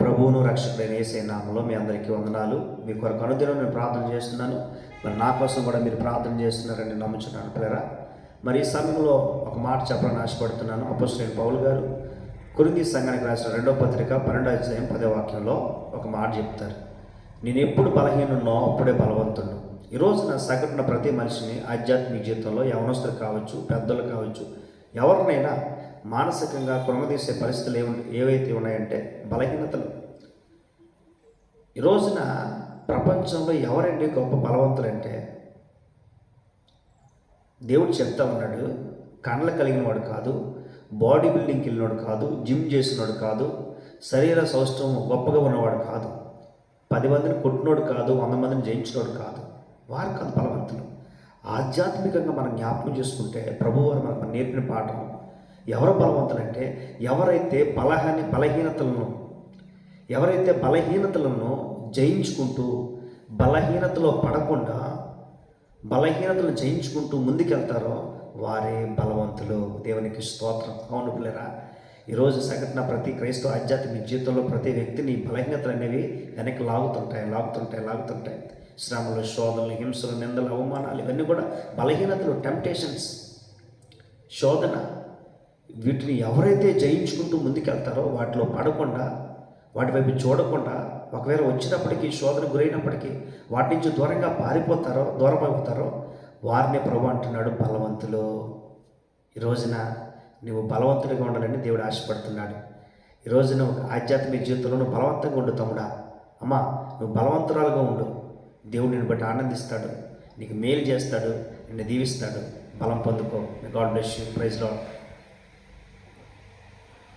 ప్రభువును రక్షకుడైన యేసయ్య నామములో మీ అందరికీ వందనాలు. మీ కొరకు అనుదినం నేను ప్రార్థన చేస్తున్నాను. మరి నా కోసం కూడా మీరు ప్రార్థన చేస్తున్నారని నమ్ముచున్నాను పిల్లరా. మరి ఈ సమయంలో ఒక మాట చెప్పాలని ఆశపడుతున్నాను. అపోస్తలుడైన పౌలు గారు కొరింథీ సంఘానికి రాసిన 2వ పత్రిక 12వ అధ్యాయం 10వ వాక్యంలో ఒక మాట చెప్తారు. నేను ఎప్పుడు బలహీనున్నో అప్పుడే బలవంతుడు. ఈ రోజున సగటున ప్రతి మనిషిని ఆధ్యాత్మిక జీవితంలో యవనస్తులు కావచ్చు, పెద్దలు కావచ్చు, ఎవరినైనా మానసికంగా కృంగదీసే పరిస్థితులు ఏవైతే ఉన్నాయంటే బలహీనతలు. ఈ రోజున ప్రపంచంలో ఎవరండి గొప్ప బలవంతులంటే దేవుడు చెప్తా ఉన్నాడు, కండ్లు కలిగిన వాడు కాదు, బాడీ బిల్డింగ్కి వెళ్ళినవాడు కాదు, జిమ్ చేసినవాడు కాదు, శరీర సౌష్ఠవం గొప్పగా ఉన్నవాడు కాదు, 10 మందిని కొట్టినోడు కాదు, 100 మందిని జయించినోడు కాదు, వారు కాదు బలవంతులు. ఆధ్యాత్మికంగా మనం జ్ఞాపకం చేసుకుంటే ప్రభువారు మనకు నేర్పిన పాఠం, ఎవరు బలవంతులంటే ఎవరైతే బలహీనతలను జయించుకుంటూ బలహీనతలో పడకుండా బలహీనతలను జయించుకుంటూ ముందుకెళ్తారో వారే బలవంతులు. దేవునికి స్తోత్రం. అవును పిల్లరా, ఈరోజు సగటున ప్రతి క్రైస్తవ ఆధ్యాత్మిక జీవితంలో ప్రతి వ్యక్తిని బలహీనతలు అనేవి వెనక్కి లాగుతుంటాయి. శ్రమలు, శోధనలు, హింసలు, నిందలు, అవమానాలు ఇవన్నీ కూడా బలహీనతలు, టెంప్టేషన్స్, శోధన. వీటిని ఎవరైతే జయించుకుంటూ ముందుకెళ్తారో వాటిలో పడకుండా, వాటి వైపు చూడకుండా, ఒకవేళ వచ్చినప్పటికీ శోధన గురైనప్పటికీ వాటి నుంచి దూరమైపోతారో వారిని ప్రభు అంటున్నాడు బలవంతులు. ఈ రోజున నువ్వు బలవంతుడిగా ఉండాలని దేవుడు ఆశపడుతున్నాడు. ఈ రోజున ఒక ఆధ్యాత్మిక జీవితంలో నువ్వు బలవంతంగా ఉండు తమ్ముడా, అమ్మా, నువ్వు బలవంతురాలుగా ఉండు. దేవుడు నిన్ను బట్టి ఆనందిస్తాడు, నీకు మేలు చేస్తాడు, నిన్ను దీవిస్తాడు. బలం పొందుకో. God bless you. Praise lord.